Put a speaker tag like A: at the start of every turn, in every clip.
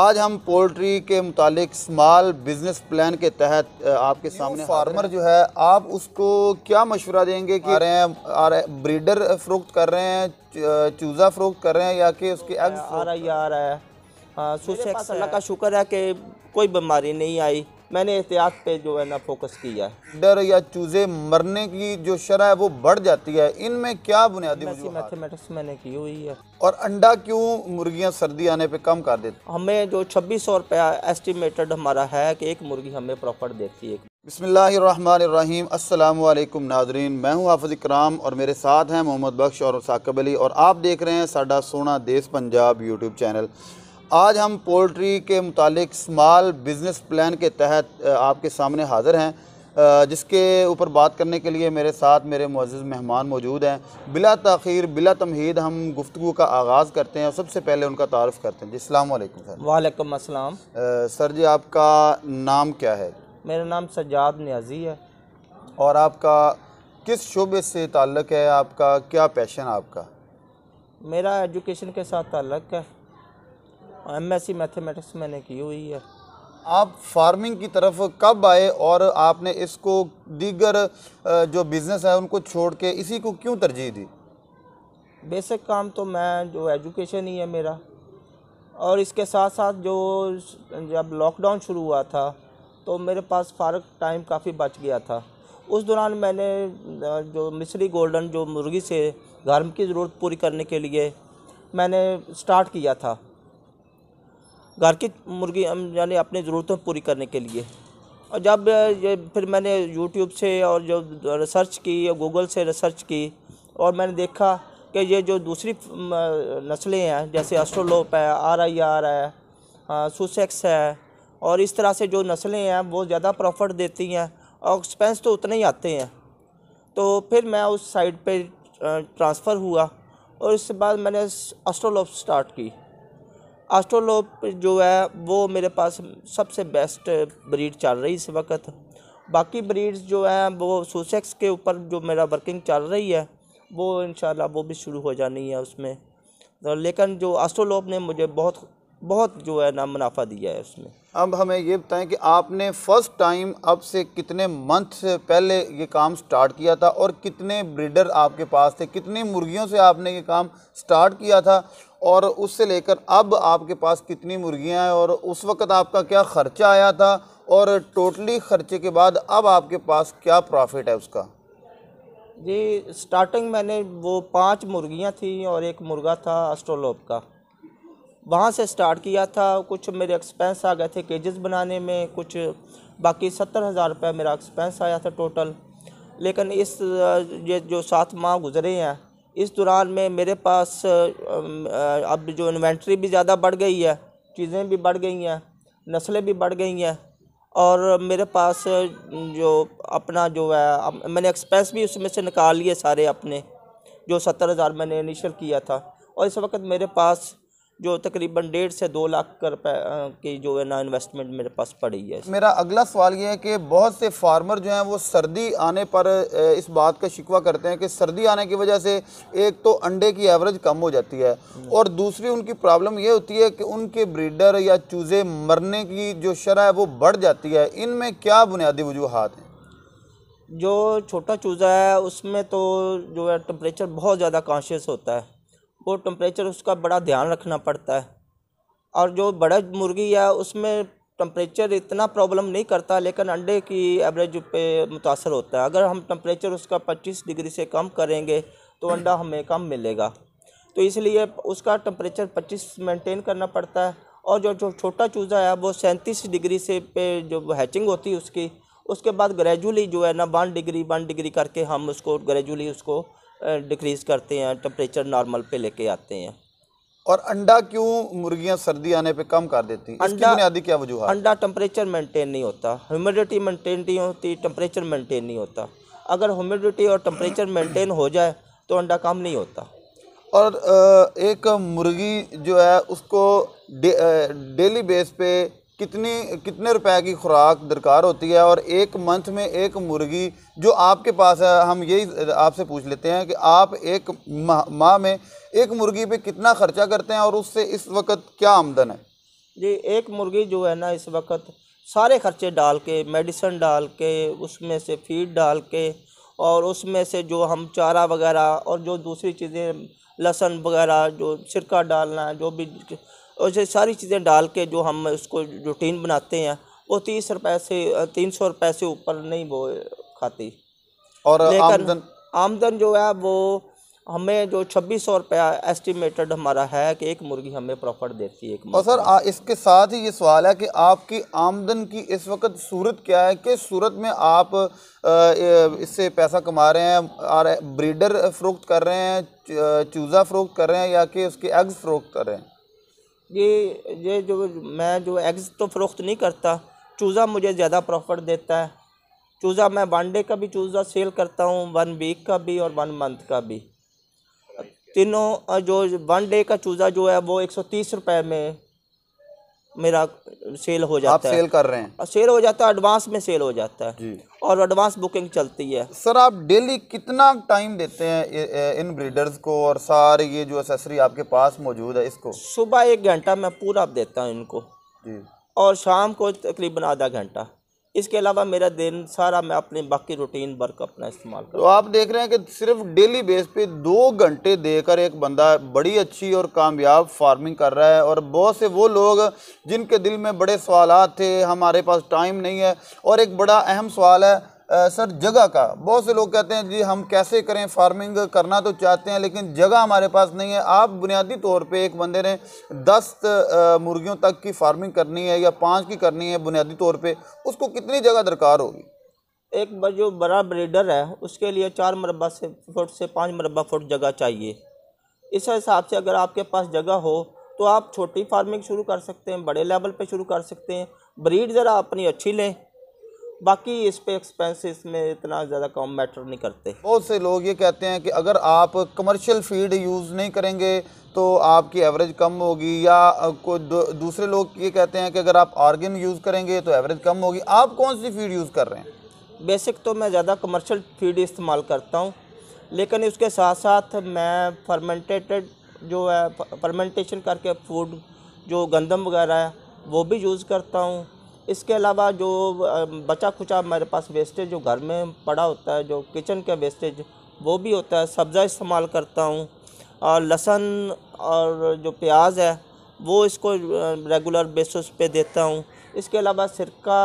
A: आज हम पोल्ट्री के मुतालिक स्मॉल बिजनेस प्लान के तहत आपके सामने फार्मर जो है, आप उसको क्या मशवरा देंगे कि आ रहे ब्रीडर फ़रोख्त कर रहे हैं, चूज़ा फ़रोख्त कर रहे हैं या कि उसके एग्स
B: आ रहा है। हाँ, सुसेक्स अल्लाह का शुक्र है कि कोई बीमारी नहीं आई। मैंने एहतियात पे जो है ना फोकस किया है।
A: ब्रीडर या चूज़े मरने की जो शरह है वो बढ़ जाती है, इनमें क्या बुनियादी
B: मैथमेटिक्स मैंने की हुई है।
A: और अंडा क्यों मुर्गियां सर्दी आने पे कम कर देती?
B: हमें जो 2600 रुपया एस्टिमेटेड हमारा है कि एक मुर्गी हमें प्रॉफिट देती है।
A: बिस्मिल्लाहिर्रहमानिर्रहीम। अस्सलामु अलैकुम नाजरीन, मैं हूं हाफिज़ इकराम और मेरे साथ हैं मोहम्मद बख्श और साकिब अली और आप देख रहे हैं साडा सोना देश पंजाब यूट्यूब चैनल। आज हम पोल्ट्री के मुतालिक स्मॉल बिज़नेस प्लान के तहत आपके सामने हाज़िर हैं, जिसके ऊपर बात करने के लिए मेरे साथ मेरे मुअज़्ज़िज़ मेहमान मौजूद हैं। बिला ताख़ीर बिला तमहीद हम गुफ्तगू का आगाज़ करते हैं और सबसे पहले उनका तारुफ़ करते हैं। जी अस्सलाम वालेकुम सर।
B: वालेकुम अस्सलाम।
A: सर जी, आपका नाम क्या है?
B: मेरा नाम सज्जाद नियाज़ी है।
A: और आपका किस शोबे से ताल्लुक़ है? आपका क्या पैशन आपका?
B: मेरा एजुकेशन के साथ ताल्लुक़ है। MSc मैथमेटिक्स मैंने की हुई है।
A: आप फार्मिंग की तरफ कब आए और आपने इसको दीगर जो बिज़नेस है उनको छोड़ के इसी को क्यों तरजीह दी?
B: बेसिक काम तो मैं जो एजुकेशन ही है मेरा, और इसके साथ साथ जो जब लॉकडाउन शुरू हुआ था तो मेरे पास फ़ारग टाइम काफ़ी बच गया था। उस दौरान मैंने जो मिस्री गोल्डन जो मुर्गी से घर की ज़रूरत पूरी करने के लिए मैंने स्टार्ट किया था, घर की मुर्गी यानी अपनी ज़रूरतों पूरी करने के लिए। और जब फिर मैंने यूट्यूब से और जो रिसर्च की, गूगल से रिसर्च की, और मैंने देखा कि ये जो दूसरी नस्लें हैं जैसे ऑस्ट्रेलोप है, RIR है, सुसेक्स है, और इस तरह से जो नस्लें हैं वो ज़्यादा प्रॉफिट देती हैं और एक्सपेंस तो उतने ही आते हैं। तो फिर मैं उस साइड पे ट्रांसफ़र हुआ और इसके बाद मैंने ऑस्ट्रेलोप स्टार्ट की। ऑस्ट्रेलोप जो है वो मेरे पास सबसे बेस्ट ब्रीड चल रही इस वक्त। बाकी ब्रीड्स जो हैं वो सुसेक्स के ऊपर जो मेरा वर्किंग चल रही है वो इंशाल्लाह वो भी शुरू हो जानी है उसमें। तो लेकिन जो ऑस्ट्रेलोप ने मुझे बहुत जो है ना मुनाफा दिया है उसमें।
A: अब हमें ये बताएं कि आपने फ़र्स्ट टाइम अब से कितने मंथ पहले ये काम स्टार्ट किया था और कितने ब्रीडर आपके पास थे, कितनी मुर्गियों से आपने ये काम स्टार्ट किया था और उससे लेकर अब आपके पास कितनी मुर्गियां हैं और उस वक्त आपका क्या ख़र्चा आया था और टोटली ख़र्चे के बाद अब आपके पास क्या प्रॉफिट है उसका?
B: जी, स्टार्टिंग मैंने वो 5 मुर्गियाँ थी और एक मुर्गा था ऑस्ट्रेलोप का, वहाँ से स्टार्ट किया था। कुछ मेरे एक्सपेंस आ गए थे केजेस बनाने में, कुछ बाकी 70,000 रुपये मेरा एक्सपेंस आया था टोटल। लेकिन ये जो 7 माह गुजरे हैं इस दौरान में मेरे पास अब जो इन्वेंट्री भी ज़्यादा बढ़ गई है, चीज़ें भी बढ़ गई हैं, नस्लें भी बढ़ गई हैं, और मेरे पास जो अपना जो है मैंने एक्सपेंस भी उसमें से निकाल लिए सारे अपने, जो 70,000 मैंने इनिशियल किया था। और इस वक्त मेरे पास जो तकरीबन 1.5 से 2 लाख रुपए की जो है ना इन्वेस्टमेंट मेरे पास पड़ी है।
A: मेरा अगला सवाल ये है कि बहुत से फार्मर जो हैं वो सर्दी आने पर इस बात का शिकवा करते हैं कि सर्दी आने की वजह से एक तो अंडे की एवरेज कम हो जाती है और दूसरी उनकी प्रॉब्लम ये होती है कि उनके ब्रीडर या चूज़े मरने की जो शरह है वो बढ़ जाती है। इनमें क्या बुनियादी वजूहात हैं?
B: जो छोटा चूज़ा है उसमें तो जो है टेम्परेचर बहुत ज़्यादा कॉन्शियस होता है, वो टेम्परेचर उसका बड़ा ध्यान रखना पड़ता है। और जो बड़ा मुर्गी है उसमें टेम्परेचर इतना प्रॉब्लम नहीं करता, लेकिन अंडे की एवरेज पे मुतासर होता है। अगर हम टेम्परेचर उसका 25 डिग्री से कम करेंगे तो अंडा हमें कम मिलेगा, तो इसलिए उसका टेम्परेचर 25 मेंटेन करना पड़ता है। और जो छोटा चूज़ा है वो 37 डिग्री से पे जो हैचिंग होती है उसके बाद ग्रेजुअली जो है ना 1 डिग्री करके हम उसको ग्रेजुअली उसको डिक्रीज़ करते हैं, टेम्परेचर नॉर्मल पे लेके आते हैं।
A: और अंडा क्यों मुर्गियां सर्दी आने पे कम कर देती हैं? इसकी बुनियादी क्या वजूहात?
B: अंडा टेम्परेचर मेंटेन नहीं होता, ह्यूमिडिटी मेंटेन नहीं होती, टेम्परेचर मेंटेन नहीं होता। अगर ह्यूमिडिटी और टेम्परेचर मेंटेन हो जाए तो अंडा कम नहीं होता।
A: और एक मुर्गी जो है उसको डेली बेस पे कितने रुपए की खुराक दरकार होती है? और एक मंथ में एक मुर्गी जो आपके पास है, हम यही आपसे पूछ लेते हैं कि आप एक माह में एक मुर्गी पे कितना खर्चा करते हैं और उससे इस वक्त क्या आमदन है?
B: जी, एक मुर्गी जो है ना इस वक्त सारे खर्चे डाल के, मेडिसिन डाल के, उसमें से फीड डाल के, और उसमें से जो हम चारा वगैरह और जो दूसरी चीज़ें लहसुन वगैरह जो सिरका डालना है, जो भी वैसे सारी चीज़ें डाल के जो हम उसको रूटीन बनाते हैं, वो 30 रुपए से 300 रुपए से ऊपर नहीं वो खाती।
A: और
B: लेकिन
A: आमदन?
B: आमदन जो है वो हमें जो 2600 रुपया एस्टिमेटेड हमारा है कि एक मुर्गी हमें प्रॉफिट देती है एक
A: और सर इसके साथ ही ये सवाल है कि आपकी आमदन की इस वक्त सूरत क्या है, किस सूरत में आप इससे पैसा कमा रहे हैं? और ब्रीडर फ़रोख्त कर रहे हैं, चूज़ा फ़रोख्त कर रहे हैं, या कि उसके एग्स फ़रोख्त कर रहे हैं?
B: ये जो मैं जो एग्स तो फ़रोख्त नहीं करता, चूज़ा मुझे ज़्यादा प्रॉफिट देता है। चूज़ा मैं 1 डे का भी चूज़ा सेल करता हूँ, 1 वीक का भी और 1 मंथ का भी। तीनों जो 1 डे का चूज़ा जो है वो 130 रुपए में मेरा सेल हो
A: आप
B: जाता है।
A: सेल कर रहे हैं?
B: और सेल हो जाता है, एडवांस में सेल हो जाता है
A: जी।
B: और एडवांस बुकिंग चलती है।
A: सर आप डेली कितना टाइम देते हैं इन ब्रीडर्स को, और सारे ये जो एसेसरी आपके पास मौजूद है इसको?
B: सुबह 1 घंटा मैं पूरा देता हूँ इनको,
A: जी।
B: और शाम को तकरीबन आधा घंटा। इसके अलावा मेरा दिन सारा मैं अपने बाकी रूटीन वर्क अपना इस्तेमाल करता हूँ।
A: तो आप देख रहे हैं कि सिर्फ डेली बेस पे 2 घंटे देकर एक बंदा बड़ी अच्छी और कामयाब फार्मिंग कर रहा है। और बहुत से वो लोग जिनके दिल में बड़े सवालात थे, हमारे पास टाइम नहीं है। और एक बड़ा अहम सवाल है सर जगह का। बहुत से लोग कहते हैं जी हम कैसे करें, फार्मिंग करना तो चाहते हैं लेकिन जगह हमारे पास नहीं है। आप बुनियादी तौर पे एक बंदे ने 10 मुर्गियों तक की फार्मिंग करनी है या 5 की करनी है बुनियादी तौर पे, उसको कितनी जगह दरकार होगी?
B: एक जो बड़ा ब्रीडर है उसके लिए 4 मुरब्बा फुट से 5 मुरब्बा फुट जगह चाहिए। इस हिसाब से अगर आपके पास जगह हो तो आप छोटी फार्मिंग शुरू कर सकते हैं, बड़े लेवल पे शुरू कर सकते हैं। ब्रीड ज़रा अपनी अच्छी लें, बाकी इस पे एक्सपेंसेस में इतना ज़्यादा कम मैटर नहीं करते।
A: बहुत से लोग ये कहते हैं कि अगर आप कमर्शियल फीड यूज़ नहीं करेंगे तो आपकी एवरेज कम होगी, या कोई दूसरे लोग ये कहते हैं कि अगर आप ऑर्गेन यूज़ करेंगे तो एवरेज कम होगी। आप कौन सी फीड यूज़ कर रहे हैं?
B: बेसिक तो मैं ज़्यादा कमर्शियल फीड इस्तेमाल करता हूँ, लेकिन उसके साथ साथ मैं फर्मेंटेटेड जो है फर्मेंटेशन करके फूड जो गंदम वगैरह है वो भी यूज़ करता हूँ। इसके अलावा जो बचा खुचा मेरे पास वेस्टेज जो घर में पड़ा होता है, जो किचन का वेस्टेज वो भी होता है, सब्ज़ा इस्तेमाल करता हूँ। और लहसुन और जो प्याज है वो इसको रेगुलर बेसिस पे देता हूँ। इसके अलावा सिरका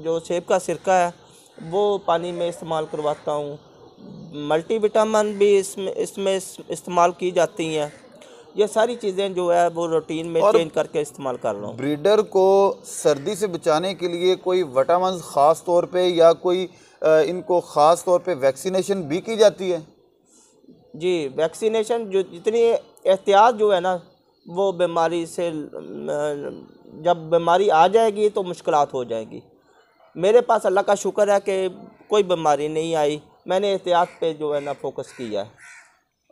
B: जो सेब का सिरका है वो पानी में इस्तेमाल करवाता हूँ। मल्टीविटामिन भी इसमें इस्तेमाल की जाती हैं। ये सारी चीज़ें जो है वो रूटीन में चेंज करके इस्तेमाल कर रहा हूँ।
A: ब्रीडर को सर्दी से बचाने के लिए कोई विटामिन ख़ास तौर पे या कोई इनको ख़ास तौर पे वैक्सीनेशन भी की जाती है?
B: जी, वैक्सीनेशन जो जितनी एहतियात जो है ना वो बीमारी से जब बीमारी आ जाएगी तो मुश्किलात हो जाएगी। मेरे पास अल्लाह का शुक्र है कि कोई बीमारी नहीं आई, मैंने एहतियात पे जो है ना फोकस किया है।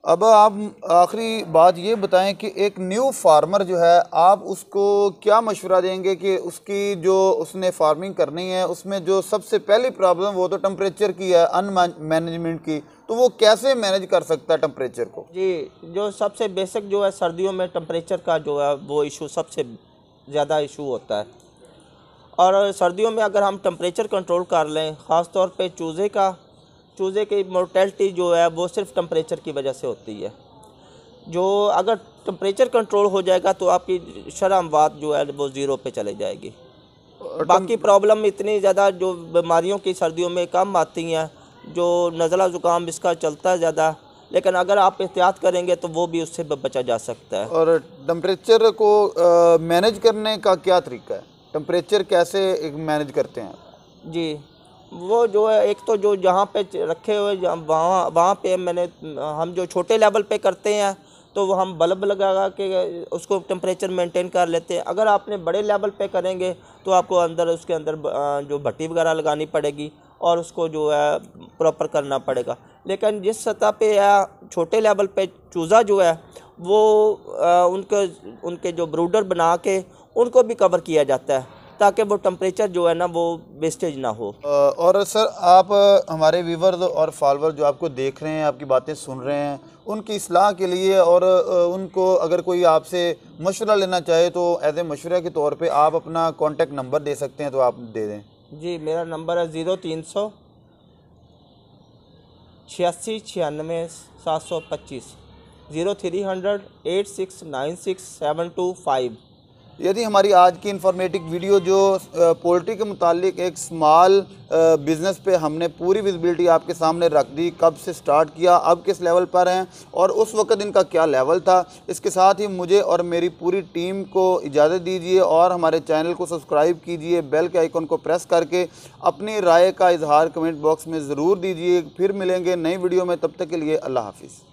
A: अब आप आखिरी बात ये बताएं कि एक न्यू फार्मर जो है आप उसको क्या मशवरा देंगे कि उसकी जो उसने फार्मिंग करनी है उसमें जो सबसे पहली प्रॉब्लम वो तो टेम्परेचर की है, अनमैनेजमेंट की, तो वो कैसे मैनेज कर सकता है टेम्परेचर को?
B: जी, जो सबसे बेसिक जो है सर्दियों में टेम्परेचर का जो है वो इशू सबसे ज़्यादा इशू होता है। और सर्दियों में अगर हम टेम्परेचर कंट्रोल कर लें, ख़ास तौर पे चूज़े की मोर्टेलिटी जो है वो सिर्फ टेम्परेचर की वजह से होती है। जो अगर टेम्परेचर कंट्रोल हो जाएगा तो आपकी शरह-अमवात जो है वो ज़ीरो पे चले जाएगी। बाकी प्रॉब्लम इतनी ज़्यादा जो बीमारियों की सर्दियों में कम आती हैं, जो नज़ला ज़ुकाम इसका चलता है ज़्यादा, लेकिन अगर आप एहतियात करेंगे तो वो भी उससे बचा जा सकता है।
A: और टेम्परेचर को मैनेज करने का क्या तरीका है? टेम्परेचर कैसे मैनेज करते हैं?
B: जी, वो जो है एक तो जो जहाँ पे रखे हुए वहाँ पे हम जो छोटे लेवल पे करते हैं तो वो हम बल्ब लगा के उसको टेम्परेचर मेंटेन कर लेते हैं। अगर आपने बड़े लेवल पे करेंगे तो आपको उसके अंदर जो भट्टी वगैरह लगानी पड़ेगी और उसको जो है प्रॉपर करना पड़ेगा। लेकिन जिस सतह पे या छोटे लेवल पे चूज़ा जो है वो उनके जो ब्रूडर बना के उनको भी कवर किया जाता है ताकि वो टेम्परेचर जो है ना वो वेस्टेज ना हो।
A: और सर आप हमारे व्यूवर्स और फॉलोअर जो आपको देख रहे हैं, आपकी बातें सुन रहे हैं, उनकी इस्लाह के लिए और उनको अगर कोई आपसे मशवरा लेना चाहे तो एज ए मशवरा के तौर पे आप अपना कॉन्टेक्ट नंबर दे सकते हैं, तो आप दे दें।
B: जी, मेरा नंबर है 0300 86 96 725 0300 8696 725।
A: यदि हमारी आज की इंफॉर्मेटिव वीडियो जो पोल्ट्री के मुतालिक एक स्मॉल बिज़नेस पे हमने पूरी विजिबिलिटी आपके सामने रख दी, कब से स्टार्ट किया, अब किस लेवल पर हैं और उस वक़्त इनका क्या लेवल था, इसके साथ ही मुझे और मेरी पूरी टीम को इजाज़त दीजिए और हमारे चैनल को सब्सक्राइब कीजिए, बेल के आइकन को प्रेस करके अपनी राय का इजहार कमेंट बॉक्स में ज़रूर दीजिए। फिर मिलेंगे नई वीडियो में, तब तक के लिए अल्लाह हाफिज़।